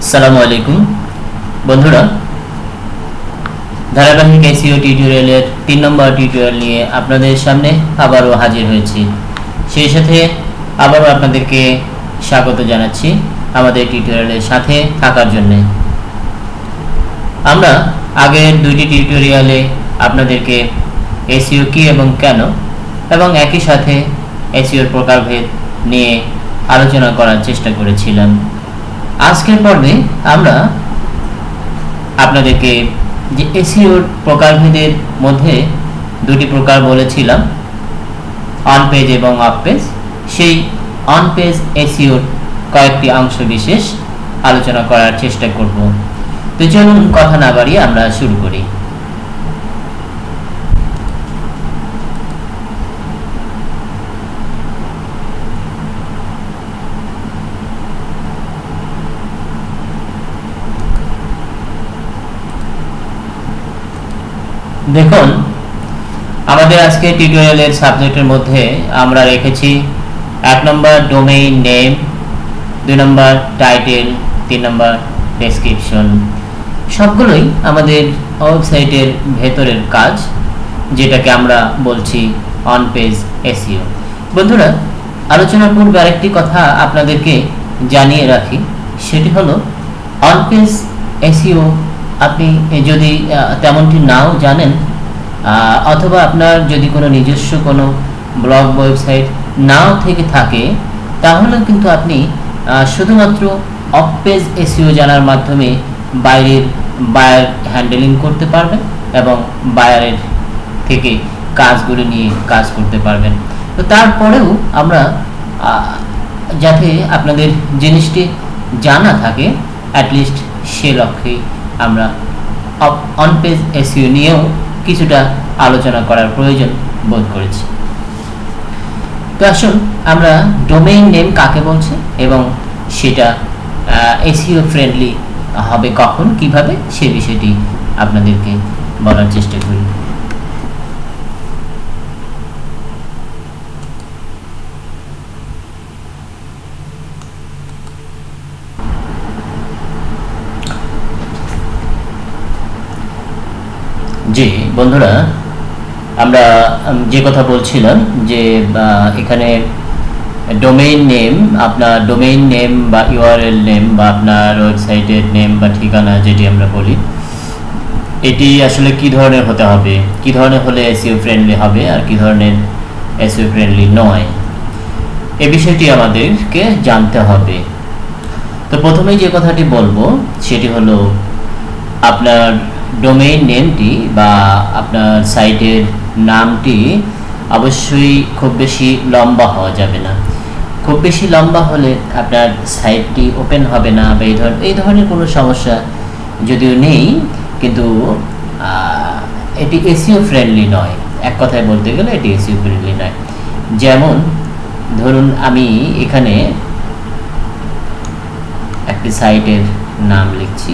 আসসালামু আলাইকুম বন্ধুরা, ধারাবাহিক এসইও টিউটোরিয়ালের 3 নম্বর টিউটোরিয়াল নিয়ে আপনাদের সামনে আবারও হাজির হয়েছি। সেই সাথে আবারও আপনাদেরকে স্বাগত জানাচ্ছি আমাদের টিউটোরিয়ালের সাথে থাকার জন্য। আমরা আগের দুইটি টিউটোরিয়ালে আপনাদেরকে এসইও কি এবং কেন এবং একই সাথে এসইওর প্রকারভেদ নিয়ে আলোচনা করার চেষ্টা করেছিলাম। আজকের পর্বে আমরা আপনাদেরকে যে এসইওর প্রকারভেদের মধ্যে দুটি প্রকার বলেছিলাম, অন পেজ এবং অফ পেজ, সেই অন পেজ এসইওর কয়েকটি অংশ বিশেষ আলোচনা করার চেষ্টা করব। তো চলুন কথা না বাড়িয়ে আমরা শুরু করি। দেখুন, আমাদের আজকে টিউটোরিয়ালের সাবজেক্টের মধ্যে আমরা রেখেছি 1 নম্বর ডোমেইন নেম, 2 নম্বর টাইটেল, 3 নম্বর ডেসক্রিপশন। সবগুলোই আমাদের ওয়েবসাইটের ভেতরের কাজ, যেটাকে আমরা বলছি অন পেজ এসইও। বন্ধুরা, আলোচনার পূর্বে আরেকটি কথা আপনাদেরকে জানিয়ে রাখি, সেটি হলো অন পেজ এসইও আপনি যদি তেমনটি নাও জানেন, অথবা আপনার যদি কোনো নিজস্ব কোনো ব্লগ ওয়েবসাইট নাও থেকে থাকে, তাহলেও কিন্তু আপনি শুধুমাত্র অফ পেজ এসইও জানার মাধ্যমে বায়ার হ্যান্ডেলিং করতে পারবেন এবং বায়ারের থেকে কাজগুলো নিয়ে কাজ করতে পারবেন। তো তারপরেও আমরা যাতে আপনাদের জিনিসটি জানা থাকে, অ্যাটলিস্ট সে লক্ষ্যে আমরা অন পেজ এসইও নিয়েও কিছুটা আলোচনা করার প্রয়োজন বোধ করেছি। তো আসুন আমরা ডোমেইন নেম কাকে বলছে এবং সেটা এসইও ফ্রেন্ডলি হবে কখন, কিভাবে, সে বিষয়টি আপনাদেরকে বলার চেষ্টা করি। জি বন্ধুরা, আমরা যে কথা বলছিলাম যে এখানে ডোমেইন নেম, আপনার ডোমেইন নেম বা ইউআরএল নেম বা আপনার ওয়েবসাইটের নেম বা ঠিকানা যেটি আমরা বলি, এটি আসলে কি ধরনের হতে হবে, কি ধরনের হলে এসইও ফ্রেন্ডলি হবে আর কি ধরনের এসইও ফ্রেন্ডলি নয়, এ বিষয়টি আমাদেরকে জানতে হবে। তো প্রথমেই যে কথাটি বলবো সেটি হলো আপনার ডোমেইন নেমটি বা আপনার সাইটের নামটি অবশ্যই খুব বেশি লম্বা হওয়া যাবে না। খুব বেশি লম্বা হলে আপনার সাইটটি ওপেন হবে না বা এই ধরনের কোনো সমস্যা যদিও নেই, কিন্তু এটি এসইও ফ্রেন্ডলি নয়। এক কথায় বলতে গেলে এটি এসইও ফ্রেন্ডলি নয়। যেমন ধরুন আমি এখানে একটি সাইটের নাম লিখছি,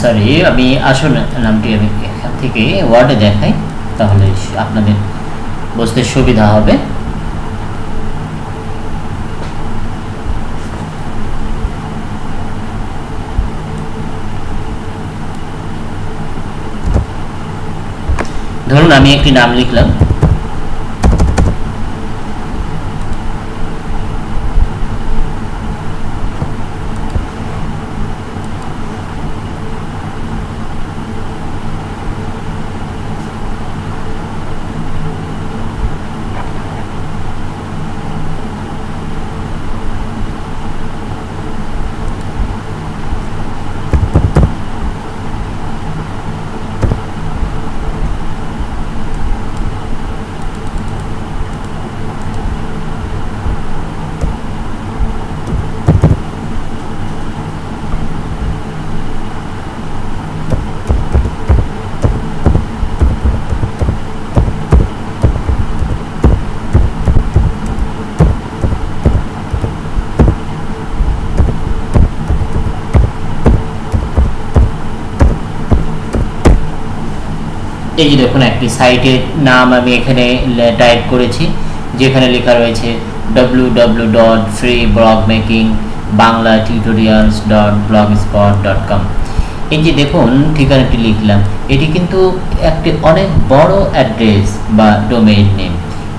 সরি, আমি আসল নামটি আমি এখান থেকে ওয়ার্ডে দেখাই, তাহলে আপনাদের বুঝতে সুবিধা হবে। ধরুন আমি একটি নাম লিখলাম, এই যে দেখুন একটি সাইটের নাম আমি এখানে টাইপ করেছি, যেখানে লেখা রয়েছে www.freeblogmakingbanglattutorials.blogspot.com। এই যে দেখুন ঠিকানাটি লিখলাম, এটি কিন্তু একটি অনেক বড় অ্যাড্রেস বা ডোমেইন নেম।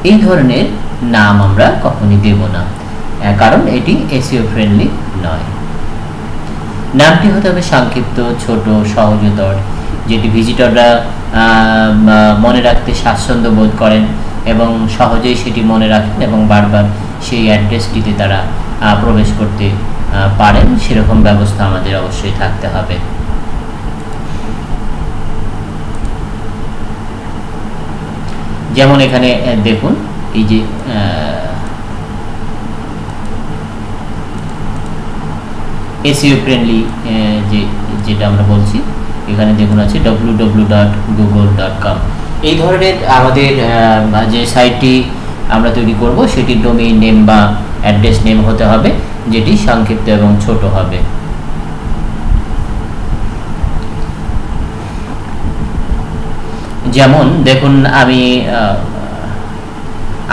এই ধরনের নাম আমরা কখনই দেব না, কারণ এটি এসইও ফ্রেন্ডলি নয়। নামটি হতে হবে সংক্ষিপ্ত, ছোট, সহজতর, যেটি ভিজিটররা মনে রাখতে স্বাচ্ছন্দ্য বোধ করেন এবং সহজেই সেটি মনে রাখেন এবং বারবার সেই অ্যাড্রেসটিতে তারা প্রবেশ করতে পারেন, সেরকম ব্যবস্থা আমাদের অবশ্যই থাকতে হবে। যেমন এখানে দেখুন এই যে এসইও ফ্রেন্ডলি যেটা আমরা বলছি, এখানে দেখুন আছে www.google.com। এই ধরনের আমাদের যে সাইটটি আমরা তৈরি করব সেটি ডোমেইন নেম বা অ্যাড্রেস নেম হতে হবে, যেটি সংক্ষিপ্ত এবং ছোট হবে। যেমন দেখুন আমি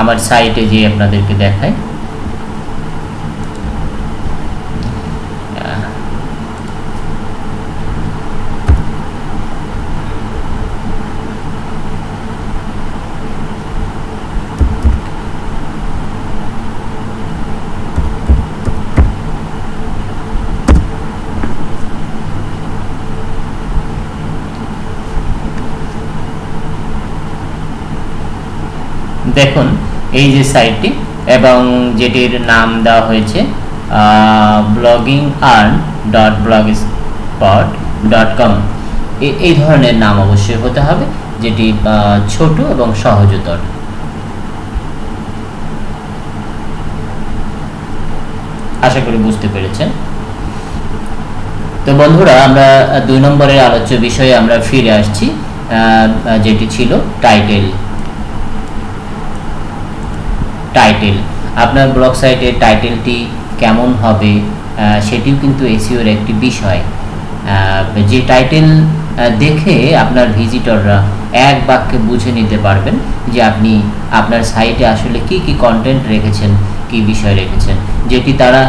আমার সাইটে যে আপনাদেরকে দেখাই, দেখুন এই যে সাইটটি এবং যেটির নাম দেওয়া হয়েছে blogingearn.blogspot.com, এই ধরনের নাম অবশ্যই হতে হবে, যেটি ছোট এবং সহজতর। আশা করি বুঝতে পেরেছেন। তো বন্ধুরা, আমরা 2 নম্বরের আলোচ্য বিষয়ে আমরা ফিরে আসছি, যেটি ছিল টাইটেল। আপনার ব্লগ সাইটের টাইটেলটি কেমন হবে সেটিও কিন্তু এসইওর একটি বিষয়। যে টাইটেল দেখে আপনার ভিজিটররা এক বাক্যে বুঝে নিতে পারবেন যে আপনি আপনার সাইটে আসলে কি কি কন্টেন্ট রেখেছেন, কি বিষয় রেখেছেন, যেটি তারা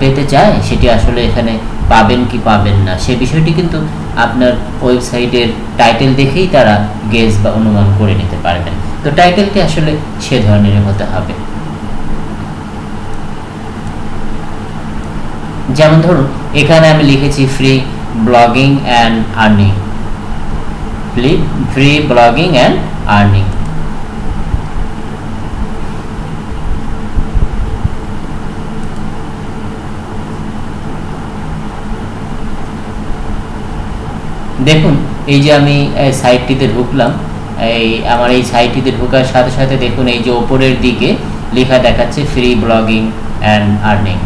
পেতে চায় সেটি আসলে এখানে পাবেন কি পাবেন না, সে বিষয়টি কিন্তু আপনার ওয়েবসাইটের টাইটেল দেখেই তারা গেস বা অনুমান করে নিতে পারবেন। তো টাইটেলটি আসলে সে ধরনের হতে হবে। যেমন ধরুন এখানে আমি লিখেছি free blogging and earning, free blogging and earning. দেখুন এই যে আমি সাইটটিতে ঢুকলাম, আমার এই সাইটটিতে ঢোকার সাথে সাথে দেখুন এই যে ওপরের দিকে লেখা দেখাচ্ছে ফ্রি ব্লগিং অ্যান্ড আর্নিং,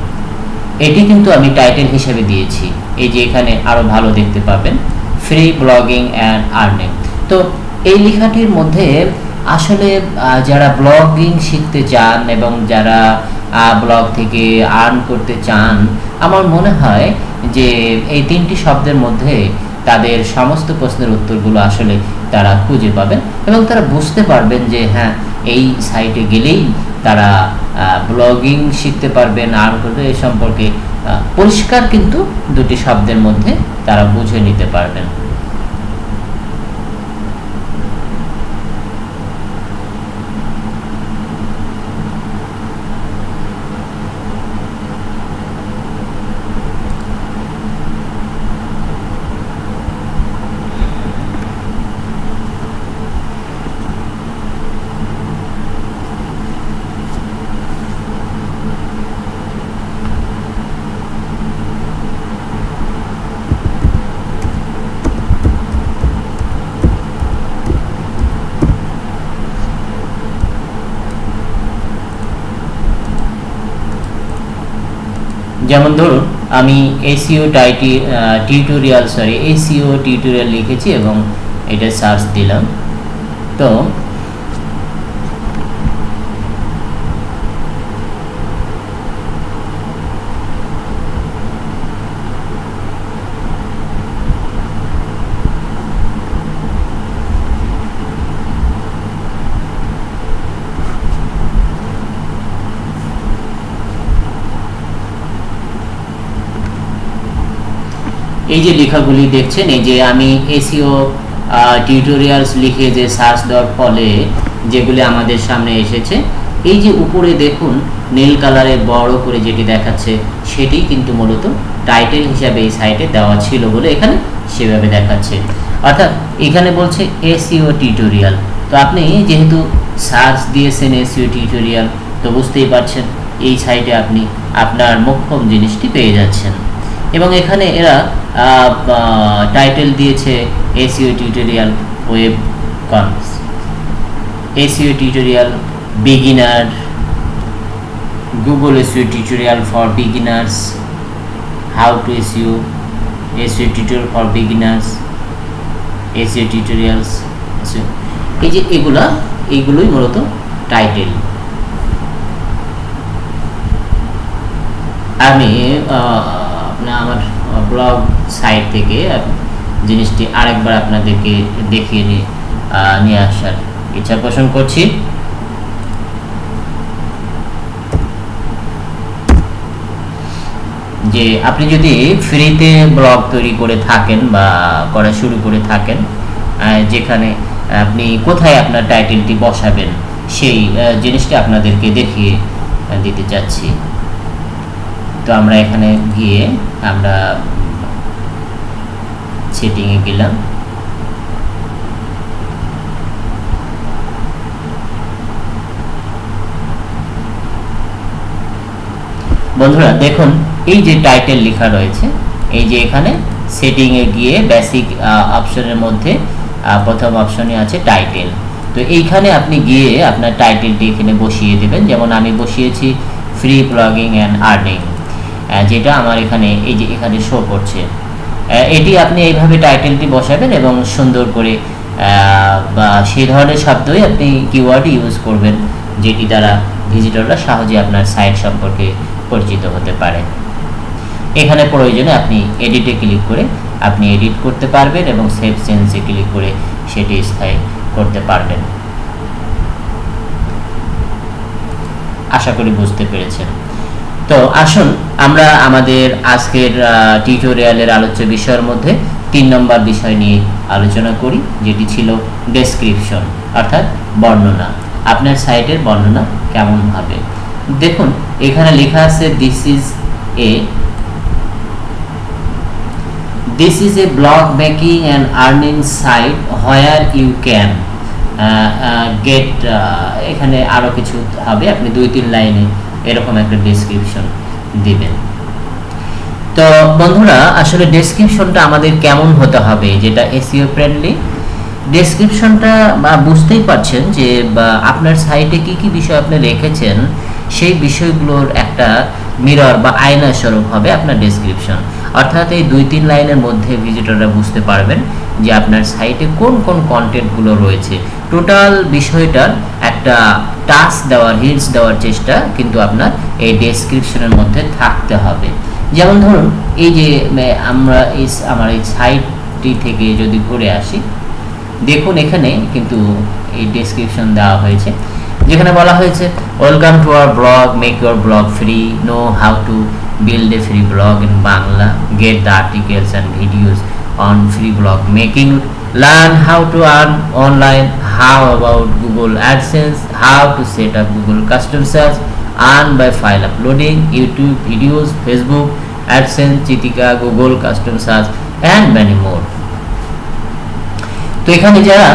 এটি কিন্তু আমি টাইটেল হিসেবে দিয়েছি। এই যে এখানে আরো ভালো দেখতে পাবেন ফ্রি ব্লগিং অ্যান্ড আর্নিং। তো এই লেখাটির মধ্যে আসলে যারা ব্লগিং শিখতে চান এবং যারা ব্লগ থেকে আর্ন করতে চান, আমার মনে হয় যে এই 3টি শব্দের মধ্যে তাদের সমস্ত প্রশ্নের উত্তরগুলো আসলে তারা খুঁজে পাবেন এবং তারা বুঝতে পারবেন যে হ্যাঁ, এই সাইটে গেলেই তারা ব্লগিং শিখতে পারবেন, আর্ন করতে, এই সম্পর্কে পরিষ্কার কিন্তু 2টি শব্দের মধ্যে তারা বুঝে নিতে পারবেন। যেমন ধরুন আমি এসইও টিউটোরিয়াল লিখেছি এবং এটা সার্চ দিলাম। তো এই যে লেখাগুলি দেখছেন, এই যে আমি এসইও টিউটোরিয়ালস লিখে যে সার্চ দেওয়ার ফলে যেগুলি আমাদের সামনে এসেছে, এই যে উপরে দেখুন নীল কালারে বড় করে যেটি দেখাচ্ছে সেটি কিন্তু মূলত টাইটেল হিসাবে এই সাইটে দেওয়া ছিল বলে এখানে সেভাবে দেখাচ্ছে। অর্থাৎ এখানে বলছে এসইও টিউটোরিয়াল। তো আপনি যেহেতু সার্চ দিয়েছেন এসইও টিউটোরিয়াল, তো বুঝতেই পারছেন এই সাইটে আপনি আপনার মোক্ষম জিনিসটি পেয়ে যাচ্ছেন। এবং এখানে এরা টাইটেল দিয়েছে SEO tutorial web comes, SEO tutorial beginner, Google SEO tutorial for beginners, how to SEO tutorial for beginners, SEO tutorials. এই যে এইগুলোই মূলত টাইটেল। আমি আমার ব্লগ সাইট থেকে জিনিসটি আরেকবার আপনাদেরকে দেখিয়ে নিয়ে আসার ইচ্ছা পোষণ করছি। যে আপনি যদি ফ্রিতে ব্লগ তৈরি করে থাকেন বা করা শুরু করে থাকেন, যেখানে আপনি কোথায় আপনার টাইটেলটি বসাবেন সেই জিনিসটি আপনাদেরকে দেখিয়ে দিতে চাচ্ছি। তো আমরা এখানে গিয়ে আমরা সেটিংয়ে গেলাম। বন্ধুরা দেখুন এই যে টাইটেল লেখা রয়েছে, এই যে এখানে সেটিংয়ে গিয়ে বেসিক অপশনের মধ্যে প্রথম অপশনে আছে টাইটেল। তো এইখানে আপনি গিয়ে আপনার টাইটেলটি এখানে বসিয়ে দেবেন। যেমন আমি বসিয়েছি ফ্রি ব্লগিং অ্যান্ড আর্নিং, যেটা আমার এখানে এই যে এখানে শো করছে। এটি আপনি এইভাবে টাইটেলটি বসাবেন এবং সুন্দর করে বা সেই ধরনের শব্দই আপনি কিওয়ার্ড ইউজ করবেন যেটি দ্বারা ভিজিটররা সহজে আপনার সাইট সম্পর্কে পরিচিত হতে পারে। এখানে প্রয়োজনে আপনি এডিটে ক্লিক করে আপনি এডিট করতে পারবেন এবং সেভ চেঞ্জে ক্লিক করে সেটি স্থায়ী করতে পারবেন। আশা করি বুঝতে পেরেছেন। তো আসুন আমরা আমাদের আজকের টিউটোরিয়ালের আলোচ্য বিষয়ের মধ্যে 3 নম্বর বিষয় নিয়ে আলোচনা করি, যেটি ছিল ডেসক্রিপশন, অর্থাৎ বর্ণনা। আপনার সাইটের বর্ণনা কেমন হবে। দেখুন এখানে লেখা আছে this is a blog making and earning site where you can get, এখানে আরো কিছু হবে, আপনি 2-3 লাইনে এরকম একটা ডেসক্রিপশন দিবেন। তো বন্ধুরা আসলে ডেসক্রিপশনটা আমাদের কেমন হতে হবে যেটা এসইও ফ্রেন্ডলি। ডেসক্রিপশনটা বুঝতেই পারছেন যে আপনার সাইটে কি কি বিষয় আপনি রেখেছেন সেই বিষয়গুলোর একটা মিরর বা আয়না স্বরূপ হবে আপনার ডেসক্রিপশন। অর্থাৎ এই 2-3 লাইনের মধ্যে ভিজিটররা বুঝতে পারবেন যে আপনার সাইটে কোন কোন কন্টেন্টগুলো রয়েছে। টোটাল বিষয়টার একটা টাচ দেওয়ার, হিন্টস দেওয়ার চেষ্টা কিন্তু আপনার এই ডেসক্রিপশনের মধ্যে থাকতে হবে। যেমন ধরুন এই যে আমরা আমার এই সাইটটি থেকে যদি ঘুরে আসি, দেখুন এখানে কিন্তু এই ডেসক্রিপশন দেওয়া হয়েছে, যেখানে বলা হয়েছে welcome to our blog, make your blog free, know how to build a free blog in Bangla, get the articles and videos on free blog making, learn how to earn online, how about Google AdSense, how to set up Google custom search, earn by file uploading, YouTube videos, Facebook AdSense, Chitika, Google custom search and many more. তো এখানে যারা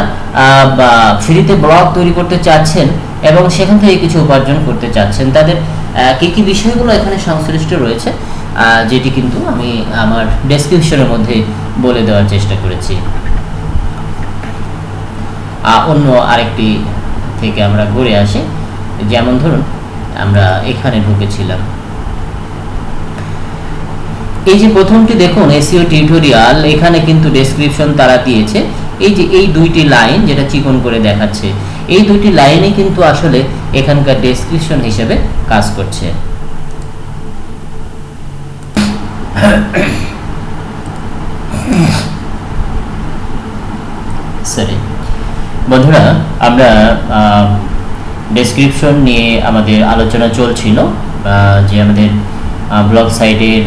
ফ্রিতে blog তৈরি করতে চাচ্ছেন এবং সেখান থেকে কিছু উপার্জন করতে চাচ্ছেন, তাদের কি কি বিষয়গুলো এখানে সংশ্লিষ্ট রয়েছে যেটি কিন্তু আমি আমার ডেসক্রিপশনের মধ্যে বলে দেওয়ার চেষ্টা করেছি। অন্য আরেকটি থেকে আমরা ঘুরে আসি। যেমন ধরুন আমরা এখানে ঢুকেছিলাম, এই যে প্রথমটি দেখুন এসইও টিউটোরিয়াল, এখানে কিন্তু ডেসক্রিপশন তারা দিয়েছে। এই যে এই দুইটি লাইন যেটা চিকন করে দেখাচ্ছে, এই দুইটি লাইনে কিন্তু আসলে এখানকার ডেসক্রিপশন হিসেবে কাজ করছে। সরি বন্ধুরা, আমরা ডেসক্রিপশন নিয়ে আমাদের আলোচনা চলছিল, যে আমাদের ব্লগ সাইটের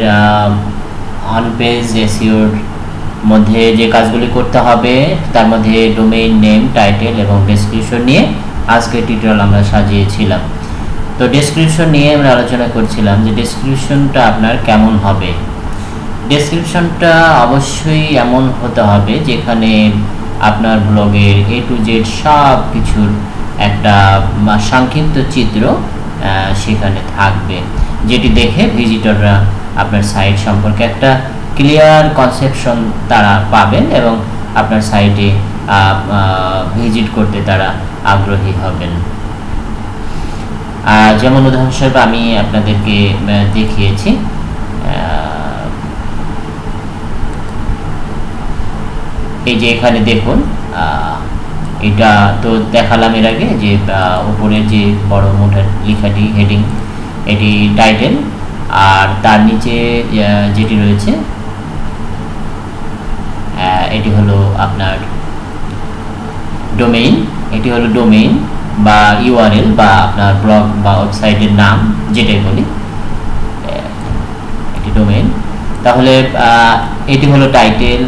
অন পেজ এসইওর মধ্যে যে কাজগুলি করতে হবে তার মধ্যে ডোমেইন নেম, টাইটেল এবং ডেসক্রিপশন নিয়ে আজকের টিউটোরিয়াল আমরা সাজিয়েছিলাম। তো ডেসক্রিপশন নিয়ে আমরা আলোচনা করছিলাম যে ডেসক্রিপশনটা আপনার কেমন হবে। ডেসক্রিপশনটা অবশ্যই এমন হতে হবে যেখানে আপনার ব্লগের A to Z সব কিছুর একটা সংক্ষিপ্ত চিত্র সেখানে থাকবে, যেটি দেখে ভিজিটররা আপনার সাইট সম্পর্কে একটা ক্লিয়ার কনসেপশন তারা পাবেন এবং আপনার সাইটে ভিজিট করতে তারা আগ্রহী হবেন। যেমন উদাহরণস্বরূপ আমি আপনাদেরকে দেখিয়েছি, এই যে এখানে দেখুন, এটা তো দেখালাম এর আগে যে উপরে যে বড় মোটা লেখাটি হেডিং, এটি টাইটেল, আর তার নিচে যেটি রয়েছে এটি হলো আপনার ডোমেইন। এটি হলো ডোমেইন বা ইউআরএল বা আপনার ব্লগ বা ওয়েবসাইটের নাম যেটাই বলি, এটি ডোমেইন। তাহলে এটি হলো টাইটেল,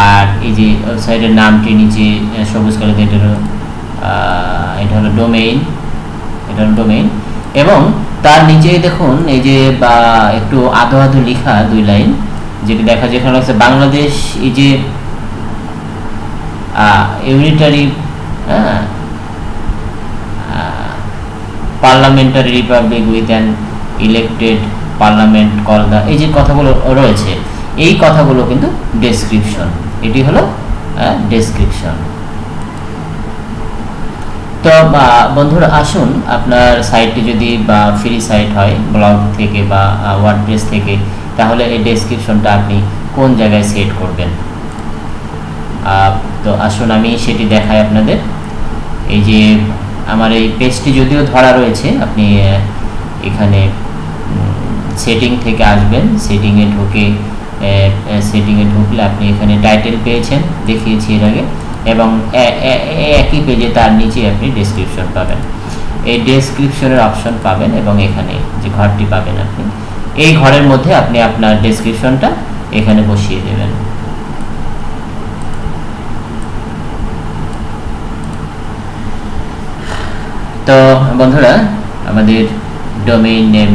আর এই যে ওয়েবসাইটের নামটি নিচে সবুজ কালার এটা হলো ডোমেইন, এটা হলো ডোমেইন। এবং তার নিচে দেখুন এই যে একটু আধো আধো লেখা দুই লাইন, যেটি দেখা যেখানে হচ্ছে বাংলাদেশ এই যে unitary parliamentary republic with an elected parliament call the, এই যে কথাগুলো রয়েছে, এই কথাগুলো কিন্তু ডেসক্রিপশন। এটি হলো ডেসক্রিপশন। তো বন্ধুরা আসুন, আপনার সাইটটি যদি বা ফ্রি সাইট হয় ব্লগ থেকে বা ওয়ার্ডপ্রেস থেকে, তাহলে এই ডেসক্রিপশনটা আপনি কোন জায়গায় সেট করবেন। তো আসুন আমি সেটি দেখাই আপনাদের। এই যে আমার এই পেজটি যদিও ধরা রয়েছে, আপনি এখানে সেটিং থেকে আসবেন, সেটিংয়ে ঢুকলে আপনি এখানে টাইটেল পেয়েছেন, দেখিয়েছি এর আগে, এবং একই পেজে তার নিচে আপনি ডেসক্রিপশন পাবেন। এই ডেসক্রিপশনের অপশন পাবেন এবং এখানে যে ঘরটি পাবেন, আপনি এই ঘরের মধ্যে আপনি আপনার ডেসক্রিপশনটা এখানে বসিয়ে দেবেন। তো বন্ধুরা, আমাদের ডোমেইন নেম,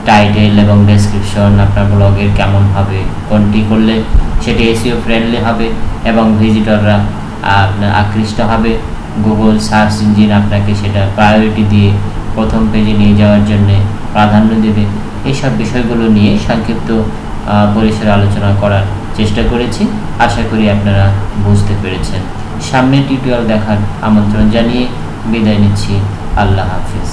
টাইটেল এবং ডেসক্রিপশন আপনার ব্লগের কেমন হবে, কোনটি করলে সেটি এসইও ফ্রেন্ডলি হবে এবং ভিজিটররা আপনার আকৃষ্ট হবে, গুগল সার্চ ইঞ্জিন আপনাকে সেটা প্রায়োরিটি দিয়ে প্রথম পেজে নিয়ে যাওয়ার জন্য প্রাধান্য দেবে, এইসব বিষয়গুলো নিয়ে সংক্ষিপ্ত পরিসরে আলোচনা করার চেষ্টা করেছি। আশা করি আপনারা বুঝতে পেরেছেন। সামনের টিউটোরিয়াল দেখার আমন্ত্রণ জানিয়ে বিদায় নিচ্ছি। আল্লাহ হাফিজ।